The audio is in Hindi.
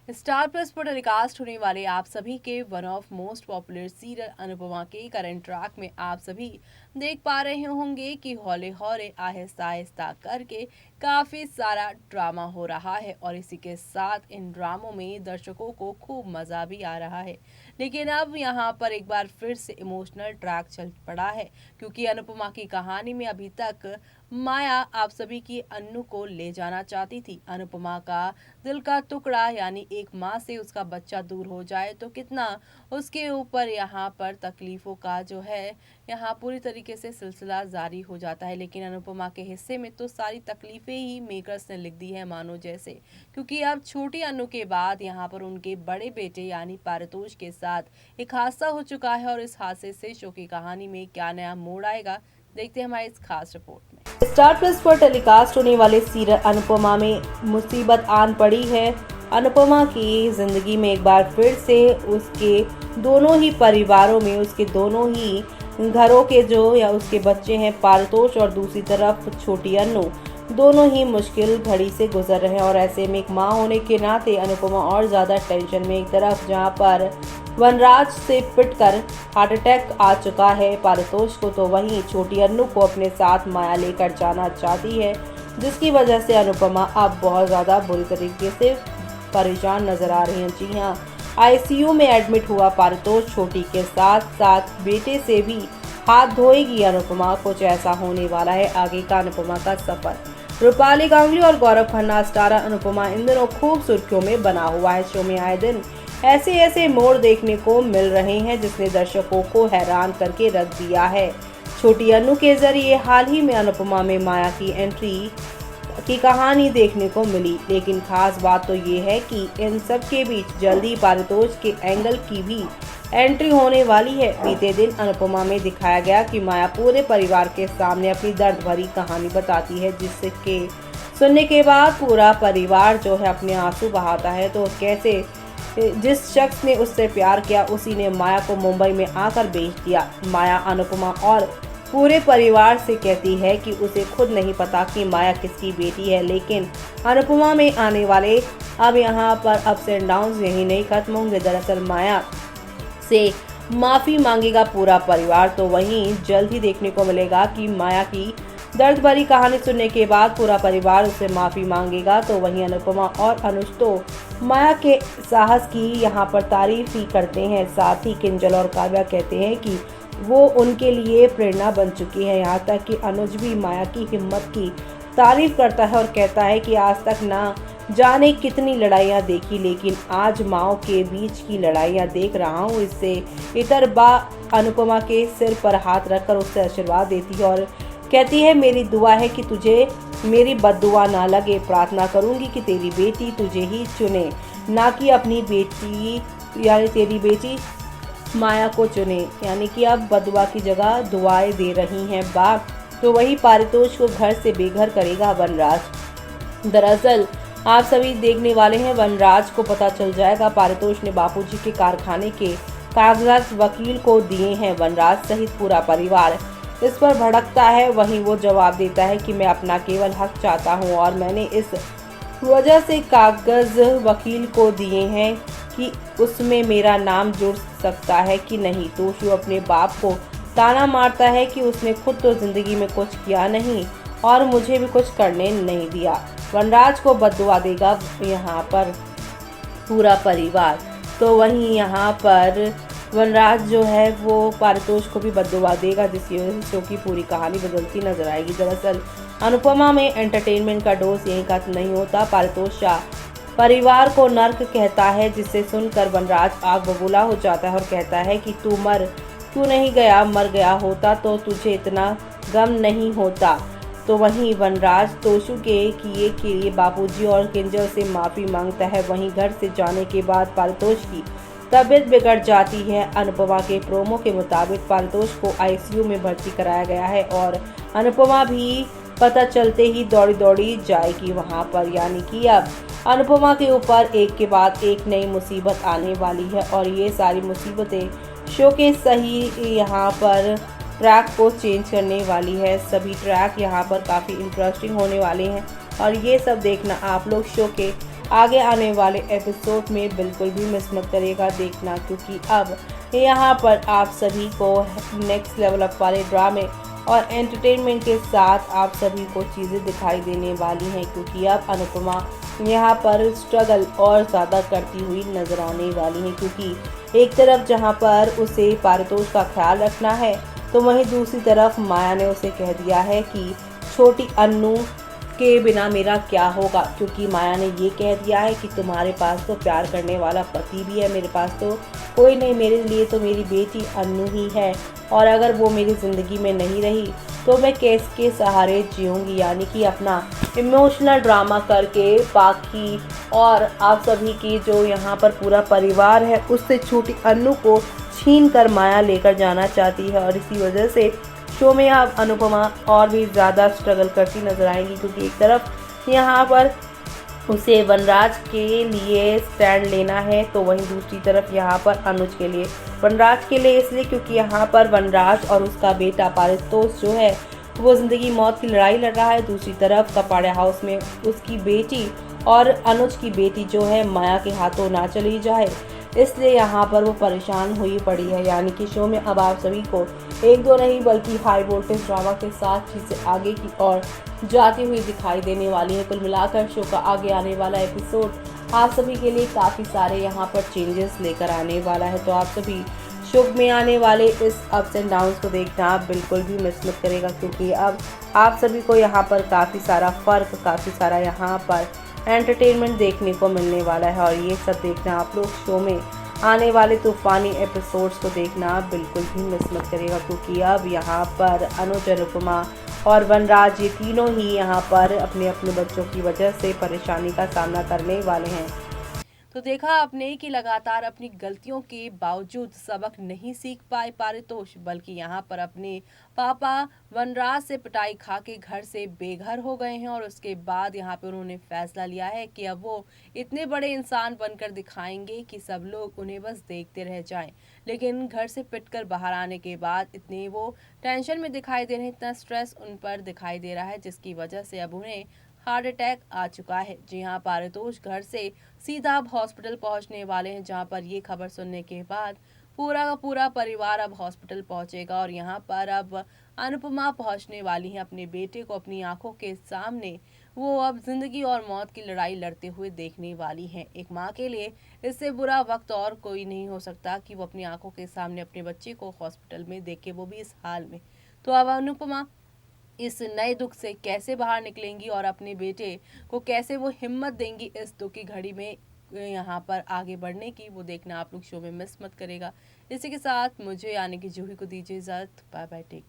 स्टार प्लस पर टेलीकास्ट होने वाले आप सभी के one of most popular serial Anupama के करंट ट्रैक में आप सभी देख पा रहे होंगे कि हौले हौले आहिस्ता आहिस्ता करके काफी सारा ड्रामा हो रहा है और इसी के साथ इन ड्रामों में दर्शकों को खूब मजा भी आ रहा है। लेकिन अब यहाँ पर एक बार फिर से इमोशनल ट्रैक चल पड़ा है, क्योंकि अनुपमा की कहानी में अभी तक माया आप सभी की अन्नू को ले जाना चाहती थी। अनुपमा का दिल का टुकड़ा यानी एक माँ से उसका बच्चा दूर हो जाए तो कितना उसके ऊपर यहाँ पर तकलीफों का जो है यहाँ पूरी तरीके से सिलसिला जारी हो जाता है। लेकिन अनुपमा के हिस्से में तो सारी तकलीफें ही मेकर्स ने लिख दी है मानो जैसे, क्योंकि अब छोटी अनु के बाद यहाँ पर उनके बड़े बेटे यानी पारितोष के साथ एक हादसा हो चुका है और इस हादसे से शो की कहानी में क्या नया मोड़ आएगा, देखते हैं हमारी इस खास रिपोर्ट में। स्टार प्लस पर टेलीकास्ट होने वाले सीरियल अनुपमा में मुसीबत आन पड़ी है। अनुपमा की जिंदगी में एक बार फिर से उसके दोनों ही परिवारों में उसके दोनों ही घरों के जो या उसके बच्चे हैं पारितोष और दूसरी तरफ छोटी अनु, दोनों ही मुश्किल घड़ी से गुजर रहे हैं। और ऐसे में एक माँ होने के नाते अनुपमा और ज्यादा टेंशन में। एक तरफ जहाँ पर वनराज से पिटकर हार्ट अटैक आ चुका है पारितोष को, तो वहीं छोटी अनु को अपने साथ माया लेकर जाना चाहती है, जिसकी वजह से अनुपमा अब बहुत ज्यादा बुरी तरीके से परेशान नजर आ रही है। जी हाँ, आईसीयू में एडमिट हुआ पारितोष छोटी के साथ साथ बेटे से भी हाथ धोएगी अनुपमा। कुछ ऐसा होने वाला है आगे का अनुपमा का सफर। रूपाली गांगुली और गौरव खन्ना स्टार अनुपमा इन दिनों खूब सुर्खियों में बना हुआ है। शो में आए दिन ऐसे ऐसे मोड़ देखने को मिल रहे हैं जिसने दर्शकों को हैरान करके रख दिया है। छोटी अनु के जरिए हाल ही में अनुपमा में माया की एंट्री की कहानी देखने को मिली, लेकिन खास बात तो ये है कि इन सब के बीच जल्दी पारितोष के एंगल की भी एंट्री होने वाली है। बीते दिन अनुपमा में दिखाया गया कि माया पूरे परिवार के सामने अपनी दर्द भरी कहानी बताती है, जिसके सुनने के बाद पूरा परिवार जो है अपने आंसू बहाता है। तो कैसे जिस शख्स ने उससे प्यार किया उसी ने माया को मुंबई में आकर बेच दिया। माया अनुपमा और पूरे परिवार से कहती है कि उसे खुद नहीं पता कि माया किसकी बेटी है, लेकिन अनुपमा में आने वाले अब यहाँ पर अप्स एंड डाउन्स यही नहीं खत्म होंगे। दरअसल माया से माफी मांगेगा पूरा परिवार, तो वहीं जल्द ही देखने को मिलेगा कि माया की दर्द भरी कहानी सुनने के बाद पूरा परिवार उससे माफी मांगेगा। तो वहीं अनुपमा और अनुज तो माया के साहस की यहाँ पर तारीफ ही करते हैं। साथ ही किंजल और काव्या कहते हैं कि वो उनके लिए प्रेरणा बन चुकी है। यहाँ तक कि अनुज भी माया की हिम्मत की तारीफ करता है और कहता है कि आज तक ना जाने कितनी लड़ाइयाँ देखी, लेकिन आज माओ के बीच की लड़ाइयाँ देख रहा हूँ। इससे इतर बा अनुपमा के सिर पर हाथ रखकर उससे आशीर्वाद देती है और कहती है, मेरी दुआ है कि तुझे मेरी बद्दुआ ना लगे। प्रार्थना करूंगी कि तेरी बेटी तुझे ही चुने, ना कि अपनी बेटी यानी तेरी बेटी माया को चुने। यानी कि अब बद्दुआ की जगह दुआएं दे रही हैं बाप। तो वही पारितोष को घर से बेघर करेगा वनराज। दरअसल आप सभी देखने वाले हैं, वनराज को पता चल जाएगा पारितोष ने बापूजी के कारखाने के कागजात वकील को दिए हैं। वनराज सहित पूरा परिवार इस पर भड़कता है। वहीं वो जवाब देता है कि मैं अपना केवल हक चाहता हूं और मैंने इस वजह से कागज वकील को दिए हैं कि उसमें मेरा नाम जुड़ सकता है कि नहीं। तोशु अपने बाप को ताना मारता है कि उसने खुद तो जिंदगी में कुछ किया नहीं और मुझे भी कुछ करने नहीं दिया। वनराज को बद्दुआ देगा यहाँ पर पूरा परिवार। तो वहीं यहाँ पर वनराज जो है वो पारितोष को भी बद्दुआ देगा, जिसकी वजह से शो की पूरी कहानी बदलती नजर आएगी। दरअसल अनुपमा में एंटरटेनमेंट का डोज यहीं खत्म नहीं होता। पारितोष परिवार को नर्क कहता है, जिसे सुनकर वनराज आग बबूला हो जाता है और कहता है कि तू मर क्यों नहीं गया, मर गया होता तो तुझे इतना गम नहीं होता। तो वहीं वनराज तोशु के किए के लिए बापूजी और किंजल से माफी मांगता है। वहीं घर से जाने के बाद पारितोष की तबीयत बिगड़ जाती है। अनुपमा के प्रोमो के मुताबिक पारितोष को आईसीयू में भर्ती कराया गया है और अनुपमा भी पता चलते ही दौड़ी दौड़ी जाएगी वहां पर। यानी कि अब अनुपमा के ऊपर एक के बाद एक नई मुसीबत आने वाली है और ये सारी मुसीबतें शो के सही यहाँ पर ट्रैक को चेंज करने वाली है। सभी ट्रैक यहाँ पर काफ़ी इंटरेस्टिंग होने वाले हैं और ये सब देखना आप लोग शो के आगे आने वाले एपिसोड में बिल्कुल भी मिस मत करिएगा देखना, क्योंकि अब यहाँ पर आप सभी को नेक्स्ट लेवल अप वाले ड्रामे और एंटरटेनमेंट के साथ आप सभी को चीज़ें दिखाई देने वाली हैं, क्योंकि अब अनुपमा यहाँ पर स्ट्रगल और ज़्यादा करती हुई नजर आने वाली है। क्योंकि एक तरफ जहाँ पर उसे पारितोष का ख्याल रखना है, तो वहीं दूसरी तरफ माया ने उसे कह दिया है कि छोटी अन्नू के बिना मेरा क्या होगा, क्योंकि माया ने ये कह दिया है कि तुम्हारे पास तो प्यार करने वाला पति भी है, मेरे पास तो कोई नहीं, मेरे लिए तो मेरी बेटी अन्नू ही है, और अगर वो मेरी ज़िंदगी में नहीं रही तो मैं किसके सहारे जीऊँगी। यानी कि अपना इमोशनल ड्रामा करके बाकी और आप सभी की जो यहाँ पर पूरा परिवार है उससे छोटी अन्नू को छीन कर माया लेकर जाना चाहती है, और इसी वजह से शो में अब अनुपमा और भी ज़्यादा स्ट्रगल करती नजर आएंगी। क्योंकि एक तरफ यहाँ पर उसे वनराज के लिए स्टैंड लेना है, तो वहीं दूसरी तरफ यहाँ पर अनुज के लिए, वनराज के लिए इसलिए क्योंकि यहाँ पर वनराज और उसका बेटा पारितोष जो है वो ज़िंदगी मौत की लड़ाई लड़ रहा है। दूसरी तरफ कपाड़िया हाउस में उसकी बेटी और अनुज की बेटी जो है माया के हाथों ना चली जाए, इसलिए यहाँ पर वो परेशान हुई पड़ी है। यानी कि शो में अब आप सभी को एक दो नहीं बल्कि हाई वोल्टेज ड्रामा के साथ चीज़ें आगे की ओर जाती हुई दिखाई देने वाली है। कुल मिलाकर शो का आगे आने वाला एपिसोड आप सभी के लिए काफ़ी सारे यहाँ पर चेंजेस लेकर आने वाला है, तो आप सभी शो में आने वाले इस अप्स एंड डाउन्स को देखना आप बिल्कुल भी मिस मत करेगा, क्योंकि अब आप सभी को यहाँ पर काफ़ी सारा फ़र्क, काफ़ी सारा यहाँ पर एंटरटेनमेंट देखने को मिलने वाला है। और ये सब देखना आप लोग शो में आने वाले तूफानी एपिसोड्स को देखना आप बिल्कुल भी मिस मत करिएगा, क्योंकि अब यहाँ पर अनुज, अनुपमा और वनराज ये तीनों ही यहाँ पर अपने अपने बच्चों की वजह से परेशानी का सामना करने वाले हैं। तो देखा आपने कि लगातार अपनी गलतियों के बावजूद सबक नहीं सीख पाए पारितोष, बल्कि यहाँ पर अपने पापा वनराज से पिटाई खा के घर से बेघर हो गए हैं, और उसके बाद यहाँ पे उन्होंने फैसला लिया है कि अब वो इतने बड़े इंसान बनकर दिखाएंगे कि सब लोग उन्हें बस देखते रह जाएं। लेकिन घर से पिटकर बाहर आने के बाद इतने वो टेंशन में दिखाई दे रहे हैं, इतना स्ट्रेस उन पर दिखाई दे रहा है, जिसकी वजह से अब उन्हें हार्ट अटैक आ चुका है। जी हाँ, पारितोष घर से सीधा अब हॉस्पिटल पहुंचने वाले हैं, जहां पर ये खबर सुनने के बाद पूरा का पूरा परिवार अब हॉस्पिटल पहुंचेगा, और यहाँ पर अब अनुपमा पहुंचने वाली है अपने बेटे को अपनी आंखों के सामने वो अब जिंदगी और मौत की लड़ाई लड़ते हुए देखने वाली हैं। एक माँ के लिए इससे बुरा वक्त और कोई नहीं हो सकता कि वो अपनी आंखों के सामने अपने बच्चे को हॉस्पिटल में देखे, वो भी इस हाल में। तो अब अनुपमा इस नए दुख से कैसे बाहर निकलेंगी और अपने बेटे को कैसे वो हिम्मत देंगी इस दुख की घड़ी में यहाँ पर आगे बढ़ने की, वो देखना आप लोग शो में मिस मत करेगा। इसी के साथ मुझे यानी कि जूही को दीजिए इजाजत। Bye bye, take care.